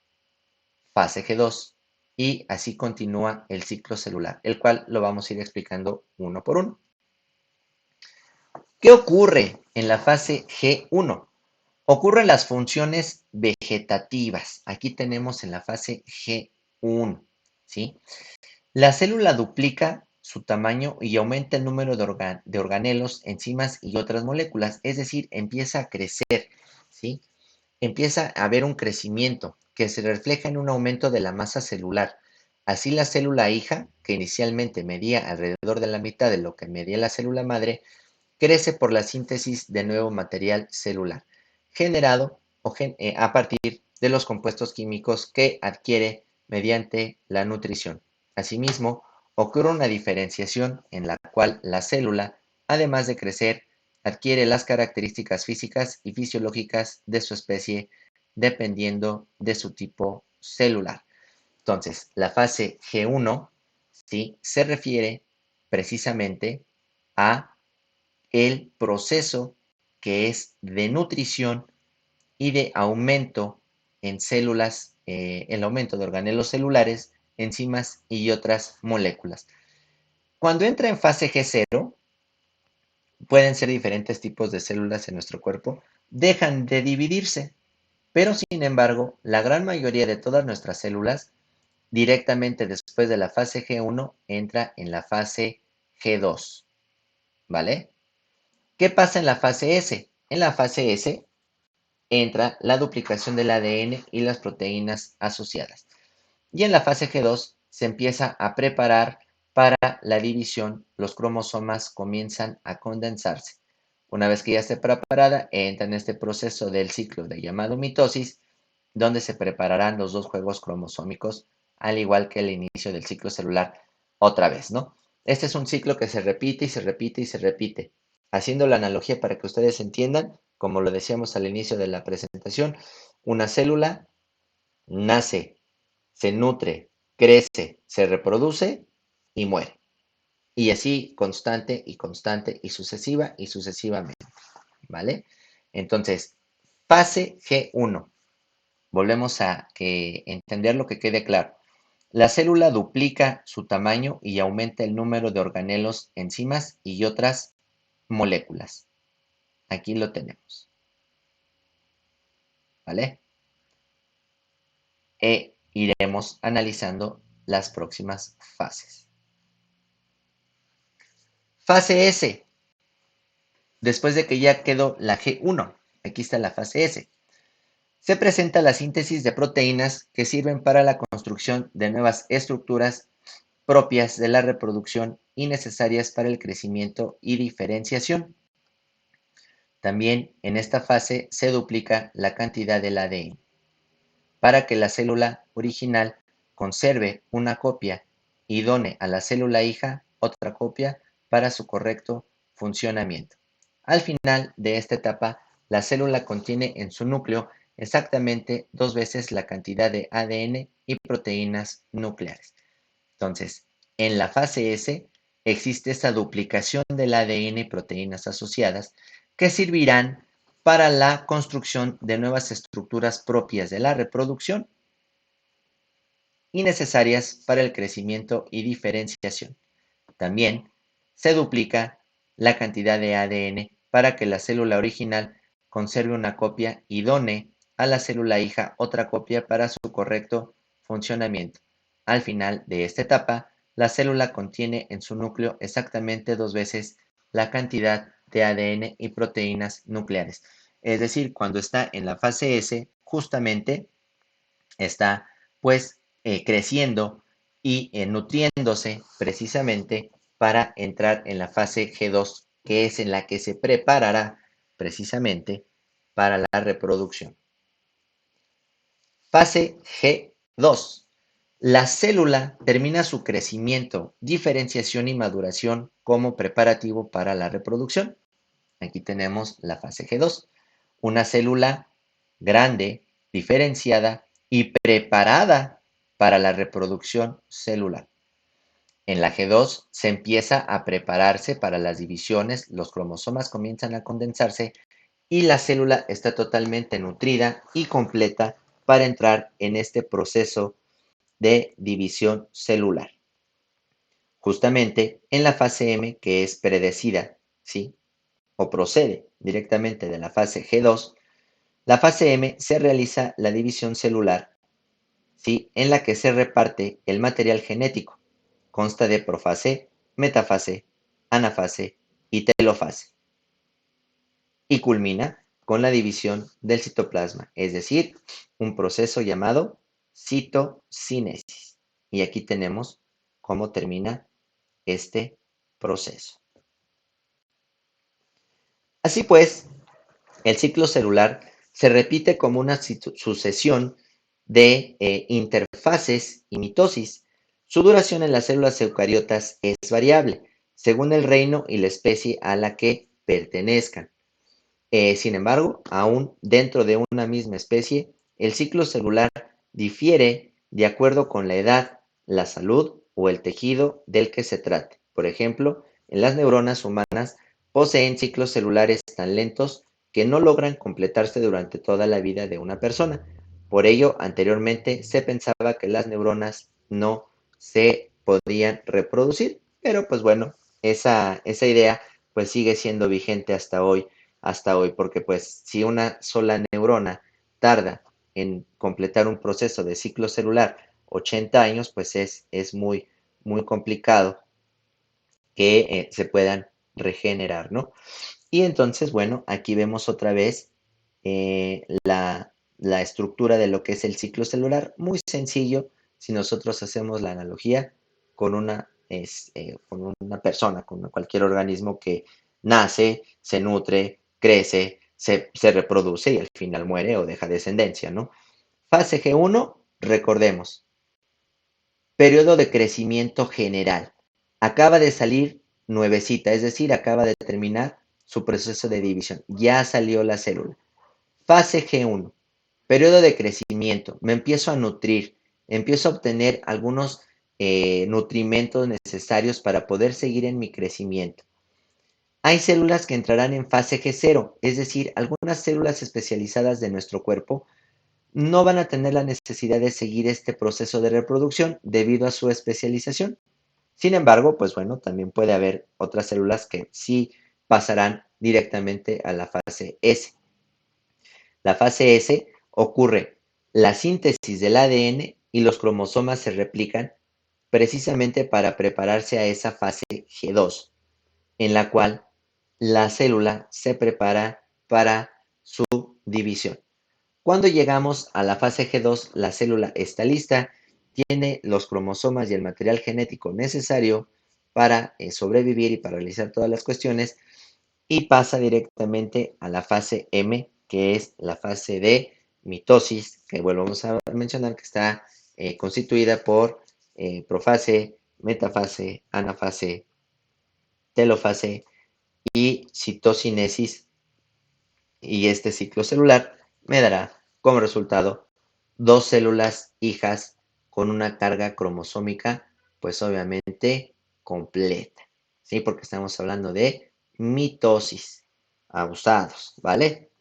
fase G2 y así continúa el ciclo celular, el cual lo vamos a ir explicando uno por uno. ¿Qué ocurre en la fase G1? Ocurren las funciones vegetativas. Aquí tenemos en la fase G1, ¿sí? La célula duplica su tamaño y aumenta el número de organelos, enzimas y otras moléculas, es decir, empieza a crecer, ¿sí? Empieza a haber un crecimiento que se refleja en un aumento de la masa celular. Así la célula hija, que inicialmente medía alrededor de la mitad de lo que medía la célula madre, crece por la síntesis de nuevo material celular, generado a partir de los compuestos químicos que adquiere mediante la nutrición. Asimismo, ocurre una diferenciación en la cual la célula, además de crecer, adquiere las características físicas y fisiológicas de su especie dependiendo de su tipo celular. Entonces, la fase G1, ¿sí?, se refiere precisamente a el proceso que es de nutrición y de aumento en células, el aumento de organelos celulares, enzimas y otras moléculas. Cuando entra en fase G0, pueden ser diferentes tipos de células en nuestro cuerpo, dejan de dividirse, pero sin embargo, la gran mayoría de todas nuestras células, directamente después de la fase G1, entra en la fase G2, ¿vale? ¿Qué pasa en la fase S? En la fase S entra la duplicación del ADN y las proteínas asociadas. Y en la fase G2 se empieza a preparar para la división, los cromosomas comienzan a condensarse. Una vez que ya esté preparada, entra en este proceso del ciclo de llamado mitosis, donde se prepararán los dos juegos cromosómicos, al igual que el inicio del ciclo celular otra vez, ¿no? Este es un ciclo que se repite y se repite y se repite. Haciendo la analogía para que ustedes entiendan, como lo decíamos al inicio de la presentación, una célula nace, se nutre, crece, se reproduce y muere. Y así constante y constante y sucesiva y sucesivamente, ¿vale? Entonces, fase G1. Volvemos a entender lo que quede claro. La célula duplica su tamaño y aumenta el número de organelos, enzimas y otras moléculas. Aquí lo tenemos, ¿vale? E iremos analizando las próximas fases. Fase S. Después de que ya quedó la G1, aquí está la fase S. Se presenta la síntesis de proteínas que sirven para la construcción de nuevas estructuras propias de la reproducción y necesarias para el crecimiento y diferenciación. También en esta fase se duplica la cantidad del ADN para que la célula original conserve una copia y done a la célula hija otra copia para su correcto funcionamiento. Al final de esta etapa, la célula contiene en su núcleo exactamente 2 veces la cantidad de ADN y proteínas nucleares. Entonces, en la fase S existe esta duplicación del ADN y proteínas asociadas que servirán para la construcción de nuevas estructuras propias de la reproducción y necesarias para el crecimiento y diferenciación. También se duplica la cantidad de ADN para que la célula original conserve una copia y done a la célula hija otra copia para su correcto funcionamiento. Al final de esta etapa, la célula contiene en su núcleo exactamente 2 veces la cantidad de ADN y proteínas nucleares. Es decir, cuando está en la fase S, justamente está pues creciendo y nutriéndose precisamente para entrar en la fase G2, que es en la que se preparará precisamente para la reproducción. Fase G2. La célula termina su crecimiento, diferenciación y maduración como preparativo para la reproducción. Aquí tenemos la fase G2. Una célula grande, diferenciada y preparada para la reproducción celular. En la G2 se empieza a prepararse para las divisiones, los cromosomas comienzan a condensarse y la célula está totalmente nutrida y completa para entrar en este proceso de división celular. Justamente en la fase M, que es predecida, ¿sí? O procede directamente de la fase G2, la fase M se realiza la división celular, ¿sí? En la que se reparte el material genético. Consta de profase, metafase, anafase y telofase. Y culmina con la división del citoplasma, es decir, un proceso llamado citocinesis. Y aquí tenemos cómo termina este proceso. Así pues, el ciclo celular se repite como una sucesión de interfases y mitosis. Su duración en las células eucariotas es variable, según el reino y la especie a la que pertenezcan. Sin embargo, aún dentro de una misma especie, el ciclo celular difiere de acuerdo con la edad, la salud o el tejido del que se trate. Por ejemplo, en las neuronas humanas poseen ciclos celulares tan lentos que no logran completarse durante toda la vida de una persona. Por ello, anteriormente se pensaba que las neuronas no se podían reproducir, pero pues bueno, esa idea pues sigue siendo vigente hasta hoy, porque pues si una sola neurona tarda en completar un proceso de ciclo celular 80 años, pues es muy complicado que se puedan regenerar, ¿no? Y entonces, bueno, aquí vemos otra vez la estructura de lo que es el ciclo celular, muy sencillo si nosotros hacemos la analogía con una persona, con cualquier organismo que nace, se nutre, crece, se reproduce y al final muere o deja descendencia, ¿no? Fase G1, recordemos, periodo de crecimiento general. Acaba de salir nuevecita, es decir, acaba de terminar su proceso de división. Ya salió la célula. Fase G1, periodo de crecimiento. Me empiezo a nutrir, empiezo a obtener algunos nutrimentos necesarios para poder seguir en mi crecimiento. Hay células que entrarán en fase G0, es decir, algunas células especializadas de nuestro cuerpo no van a tener la necesidad de seguir este proceso de reproducción debido a su especialización. Sin embargo, pues bueno, también puede haber otras células que sí pasarán directamente a la fase S. La fase S ocurre la síntesis del ADN y los cromosomas se replican precisamente para prepararse a esa fase G2, en la cual la célula se prepara para su división. Cuando llegamos a la fase G2, la célula está lista, tiene los cromosomas y el material genético necesario para sobrevivir y para realizar todas las cuestiones y pasa directamente a la fase M, que es la fase de mitosis, que volvemos a mencionar que está constituida por profase, metafase, anafase, telofase y citocinesis, y este ciclo celular me dará como resultado dos células hijas con una carga cromosómica, pues obviamente completa, ¿sí? Porque estamos hablando de mitosis, abusados, ¿vale?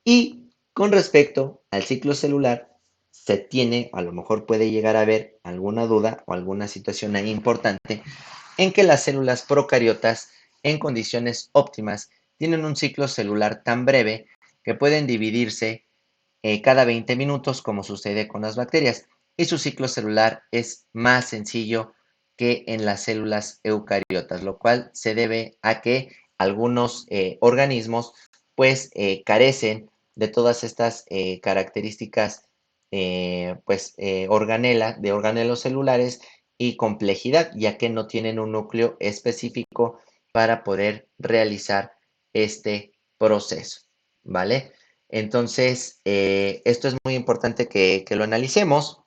Y con respecto al ciclo celular, se tiene, a lo mejor puede llegar a haber alguna duda o alguna situación ahí importante en que las células procariotas en condiciones óptimas tienen un ciclo celular tan breve que pueden dividirse cada 20 minutos como sucede con las bacterias y su ciclo celular es más sencillo que en las células eucariotas, lo cual se debe a que algunos organismos pues carecen de todas estas características de organelos celulares y complejidad, ya que no tienen un núcleo específico para poder realizar este proceso, ¿vale? Entonces, esto es muy importante que lo analicemos,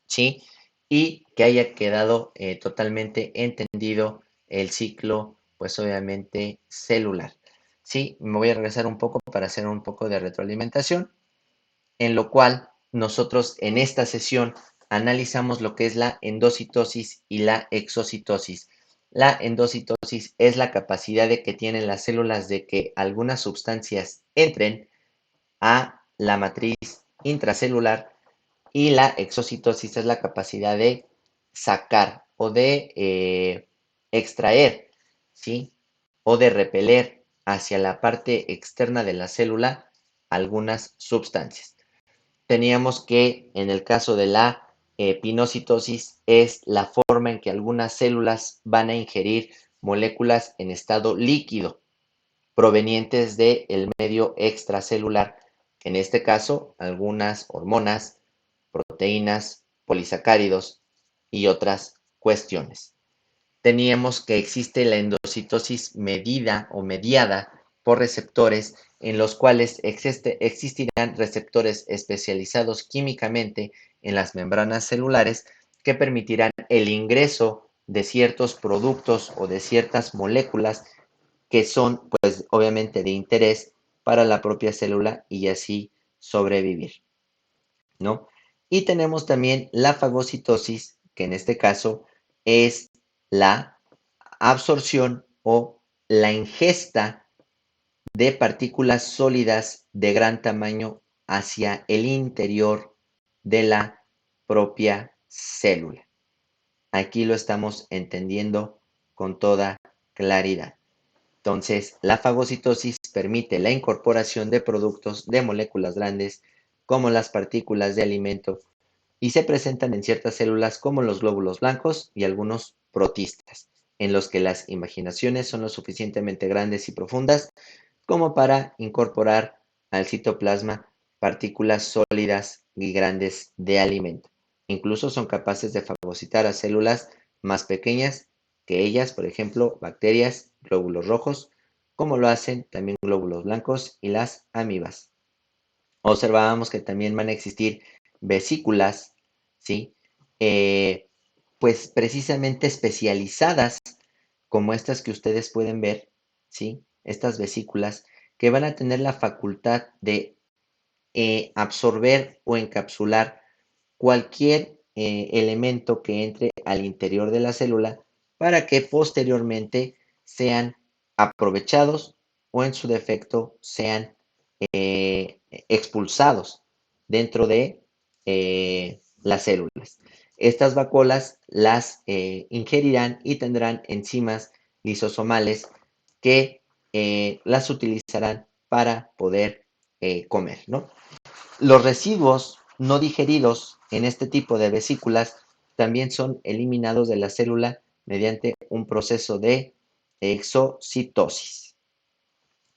¿sí? Y que haya quedado totalmente entendido el ciclo, pues obviamente celular. Sí, me voy a regresar un poco para hacer un poco de retroalimentación, en lo cual nosotros en esta sesión analizamos lo que es la endocitosis y la exocitosis. La endocitosis es la capacidad de que tienen las células de que algunas sustancias entren a la matriz intracelular Y la exocitosis es la capacidad de sacar o de extraer, ¿sí? O de repeler hacia la parte externa de la célula algunas sustancias. Teníamos que en el caso de la pinocitosis es la forma en que algunas células van a ingerir moléculas en estado líquido provenientes del medio extracelular, en este caso algunas hormonas, proteínas, polisacáridos y otras cuestiones. Teníamos que existe la endocitosis medida o mediada por receptores en los cuales existirán receptores especializados químicamente en las membranas celulares que permitirán el ingreso de ciertos productos o de ciertas moléculas que son, pues, obviamente de interés para la propia célula y así sobrevivir, ¿no? Y tenemos también la fagocitosis, que en este caso es la absorción o la ingesta de partículas sólidas de gran tamaño hacia el interior de la propia célula. Aquí lo estamos entendiendo con toda claridad. Entonces, la fagocitosis permite la incorporación de productos de moléculas grandes como las partículas de alimento y se presentan en ciertas células como los glóbulos blancos y algunos protistas, en los que las imaginaciones son lo suficientemente grandes y profundas como para incorporar al citoplasma partículas sólidas y grandes de alimento. Incluso son capaces de fagocitar a células más pequeñas que ellas, por ejemplo, bacterias, glóbulos rojos, como lo hacen también glóbulos blancos y las amibas. Observábamos que también van a existir vesículas, ¿sí? Eh, pues precisamente especializadas, como estas que ustedes pueden ver, ¿sí? Estas vesículas que van a tener la facultad de absorber o encapsular cualquier elemento que entre al interior de la célula para que posteriormente sean aprovechados o en su defecto sean expulsados dentro de las células. Estas vacuolas las ingerirán y tendrán enzimas lisosomales que las utilizarán para poder comer, ¿no? Los residuos no digeridos en este tipo de vesículas también son eliminados de la célula mediante un proceso de exocitosis.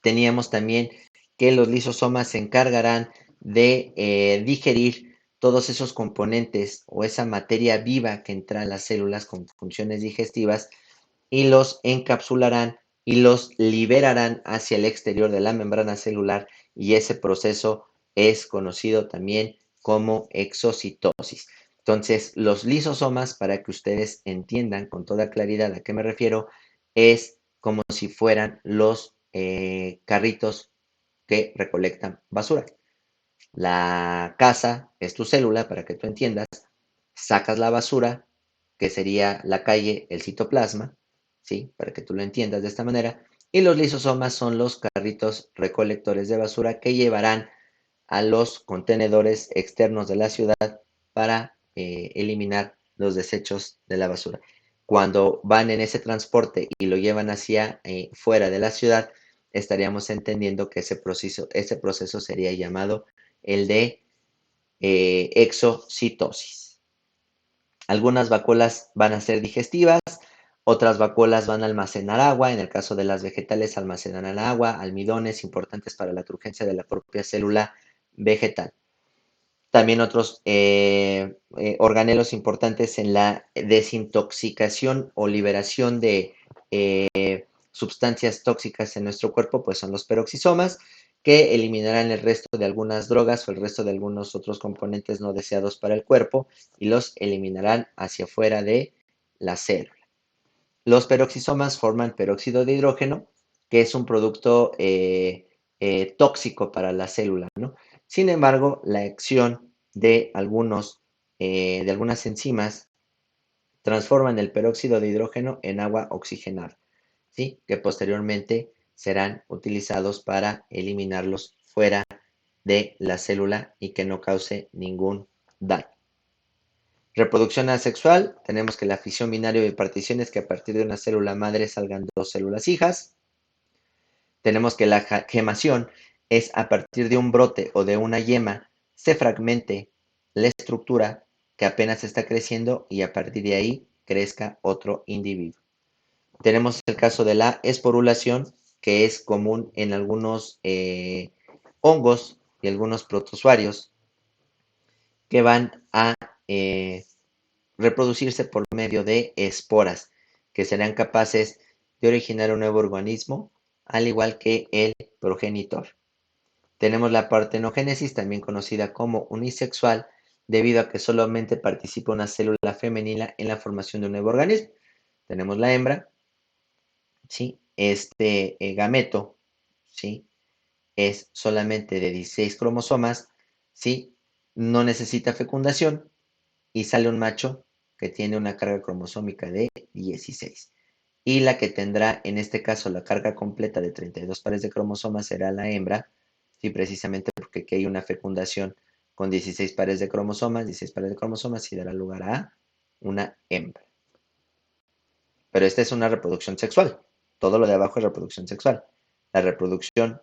Teníamos también que los lisosomas se encargarán de digerir todos esos componentes o esa materia viva que entra a las células con funciones digestivas y los encapsularán y los liberarán hacia el exterior de la membrana celular y ese proceso es conocido también como exocitosis. Entonces, los lisosomas, para que ustedes entiendan con toda claridad a qué me refiero, es como si fueran los carritos que recolectan basura. La casa es tu célula, para que tú entiendas, sacas la basura, que sería la calle, el citoplasma, ¿sí? Para que tú lo entiendas de esta manera. Y los lisosomas son los carritos recolectores de basura que llevarán a los contenedores externos de la ciudad para eliminar los desechos de la basura. Cuando van en ese transporte y lo llevan hacia fuera de la ciudad, estaríamos entendiendo que ese proceso sería llamado el de exocitosis. Algunas vacuolas van a ser digestivas, otras vacuolas van a almacenar agua. En el caso de las vegetales, almacenarán agua, almidones importantes para la turgencia de la propia célula vegetal. También otros organelos importantes en la desintoxicación o liberación de sustancias tóxicas en nuestro cuerpo, pues son los peroxisomas, que eliminarán el resto de algunas drogas o el resto de algunos otros componentes no deseados para el cuerpo y los eliminarán hacia afuera de la célula. Los peroxisomas forman peróxido de hidrógeno, que es un producto tóxico para la célula, ¿no? Sin embargo, la acción de algunas enzimas transforman el peróxido de hidrógeno en agua oxigenada, ¿sí? Que posteriormente serán utilizados para eliminarlos fuera de la célula y que no cause ningún daño. Reproducción asexual, tenemos que la fisión binaria bipartición es que a partir de una célula madre salgan dos células hijas. Tenemos que la gemación es a partir de un brote o de una yema se fragmente la estructura que apenas está creciendo y a partir de ahí crezca otro individuo. Tenemos el caso de la esporulación, que es común en algunos hongos y algunos protozoarios que van a reproducirse por medio de esporas, que serán capaces de originar un nuevo organismo, al igual que el progenitor. Tenemos la partenogénesis, también conocida como unisexual, debido a que solamente participa una célula femenina en la formación de un nuevo organismo. Tenemos la hembra, ¿sí? Este gameto, ¿sí? Es solamente de 16 cromosomas, ¿sí? No necesita fecundación y sale un macho que tiene una carga cromosómica de 16. Y la que tendrá, en este caso, la carga completa de 32 pares de cromosomas será la hembra, ¿sí? Precisamente porque aquí hay una fecundación con 16 pares de cromosomas, 16 pares de cromosomas y dará lugar a una hembra. Pero esta es una reproducción sexual. Todo lo de abajo es reproducción sexual. La reproducción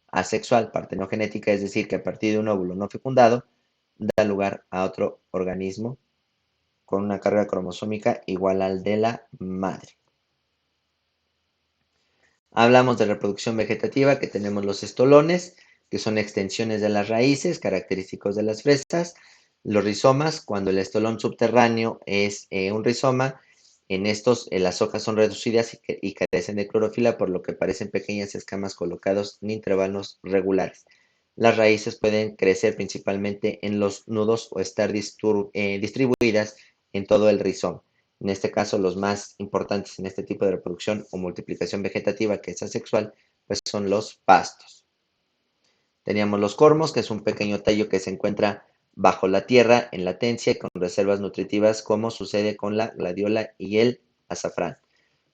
asexual, partenogenética, es decir, que a partir de un óvulo no fecundado, da lugar a otro organismo con una carga cromosómica igual al de la madre. Hablamos de reproducción vegetativa, que tenemos los estolones, que son extensiones de las raíces, característicos de las fresas. Los rizomas, cuando el estolón subterráneo es un rizoma, en estos las hojas son reducidas y carecen de clorofila, por lo que parecen pequeñas escamas colocados en intervalos regulares. Las raíces pueden crecer principalmente en los nudos o estar distribuidas en todo el rizoma. En este caso, los más importantes en este tipo de reproducción o multiplicación vegetativa, que es asexual, pues son los pastos. Teníamos los cormos, que es un pequeño tallo que se encuentra bajo la tierra en latencia y con reservas nutritivas, como sucede con la gladiola y el azafrán.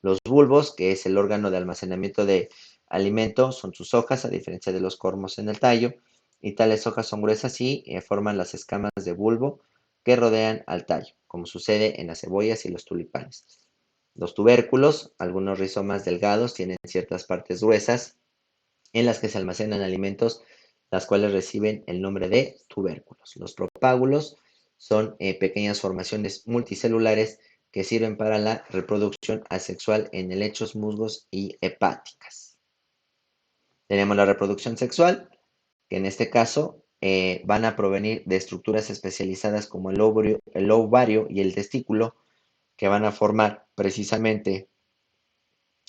Los bulbos, que es el órgano de almacenamiento de alimento, son sus hojas, a diferencia de los cormos en el tallo, y tales hojas son gruesas y forman las escamas de bulbo que rodean al tallo, como sucede en las cebollas y los tulipanes. Los tubérculos, algunos rizomas delgados, tienen ciertas partes gruesas en las que se almacenan alimentos, las cuales reciben el nombre de tubérculos. Los propágulos son pequeñas formaciones multicelulares que sirven para la reproducción asexual en helechos, musgos y hepáticas. Tenemos la reproducción sexual, que en este caso van a provenir de estructuras especializadas como el ovario y el testículo, que van a formar precisamente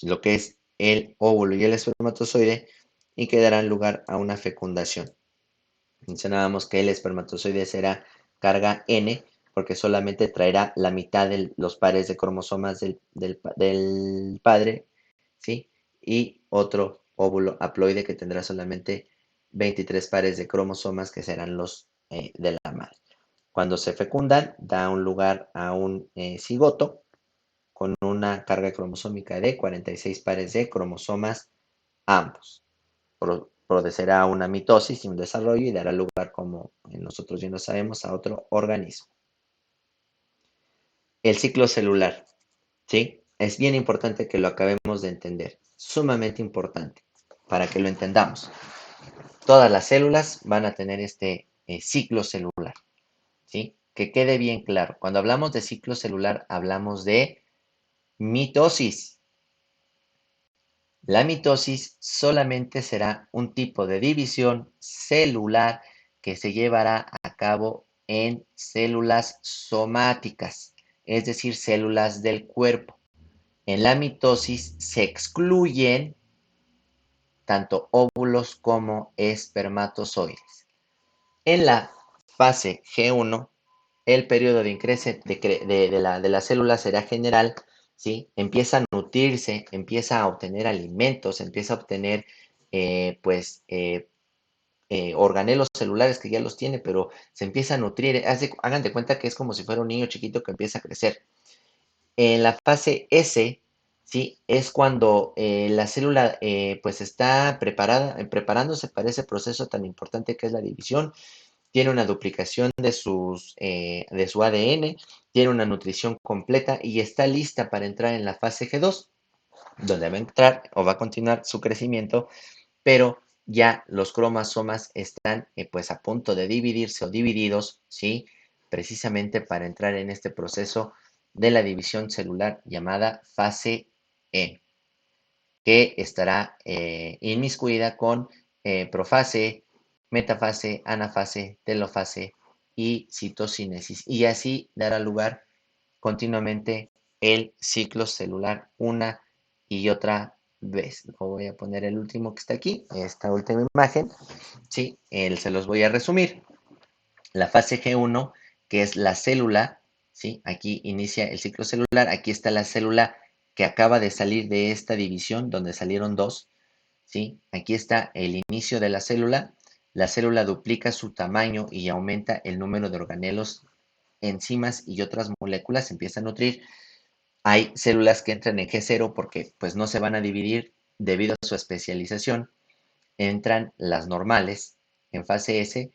lo que es el óvulo y el espermatozoide y que darán lugar a una fecundación. Mencionábamos que el espermatozoide será carga N porque solamente traerá la mitad de los pares de cromosomas del padre, ¿sí? Y otro óvulo haploide que tendrá solamente 23 pares de cromosomas que serán los de la madre. Cuando se fecundan, da un lugar a un cigoto con una carga cromosómica de 46 pares de cromosomas ambos. Produciría una mitosis y un desarrollo y dará lugar, como nosotros ya lo sabemos, a otro organismo. El ciclo celular, ¿sí? Es bien importante que lo acabemos de entender, sumamente importante, para que lo entendamos. Todas las células van a tener este ciclo celular, ¿sí? Que quede bien claro. Cuando hablamos de ciclo celular, hablamos de mitosis. La mitosis solamente será un tipo de división celular que se llevará a cabo en células somáticas, es decir, células del cuerpo. En la mitosis se excluyen tanto óvulos como espermatozoides. En la fase G1, el periodo de ingreso de la célula será general, ¿sí? Empieza a nutrirse, empieza a obtener alimentos, empieza a obtener, pues, organelos celulares que ya los tiene, pero se empieza a nutrir. Hagan de cuenta que es como si fuera un niño chiquito que empieza a crecer. En la fase S, ¿sí? Es cuando la célula, pues, está preparándose para ese proceso tan importante que es la división tiene una duplicación de de su ADN, tiene una nutrición completa y está lista para entrar en la fase G2, donde va a entrar o va a continuar su crecimiento, pero ya los cromosomas están pues a punto de dividirse o divididos, ¿sí? Precisamente para entrar en este proceso de la división celular llamada fase E, que estará inmiscuida con profase, metafase, anafase, telofase y citocinesis. Y así dará lugar continuamente el ciclo celular una y otra vez. Voy a poner el último que está aquí, esta última imagen, ¿sí? Se los voy a resumir. La fase G1, que es la célula, ¿sí? Aquí inicia el ciclo celular, aquí está la célula que acaba de salir de esta división, donde salieron dos, ¿sí? Aquí está el inicio de la célula duplica su tamaño y aumenta el número de organelos, enzimas y otras moléculas, se empieza a nutrir. Hay células que entran en G0 porque pues no se van a dividir debido a su especialización. Entran las normales en fase S,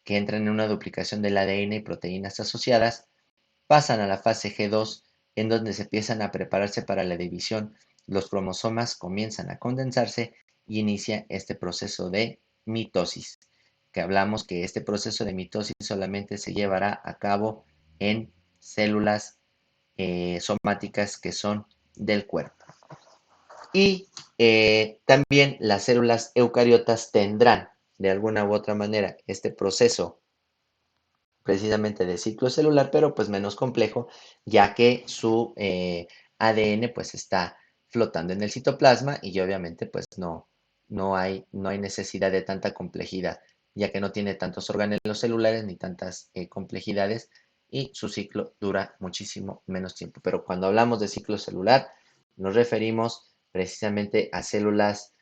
que entran en una duplicación del ADN y proteínas asociadas, pasan a la fase G2, en donde se empiezan a prepararse para la división, los cromosomas comienzan a condensarse y inicia este proceso de mitosis, que hablamos que este proceso de mitosis solamente se llevará a cabo en células somáticas que son del cuerpo. Y también las células eucariotas tendrán de alguna u otra manera este proceso precisamente de ciclo celular, pero pues menos complejo, ya que su ADN pues está flotando en el citoplasma y obviamente pues no hay necesidad de tanta complejidad, ya que no tiene tantos organelos celulares ni tantas complejidades y su ciclo dura muchísimo menos tiempo. Pero cuando hablamos de ciclo celular, nos referimos precisamente a células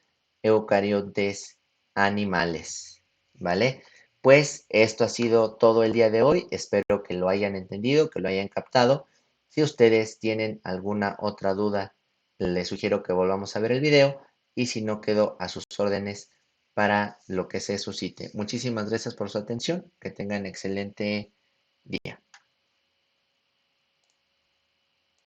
eucariotes animales, ¿vale? Pues esto ha sido todo el día de hoy. Espero que lo hayan entendido, que lo hayan captado. Si ustedes tienen alguna otra duda, les sugiero que volvamos a ver el video y si no, quedo a sus órdenes para lo que se suscite. Muchísimas gracias por su atención. Que tengan excelente día.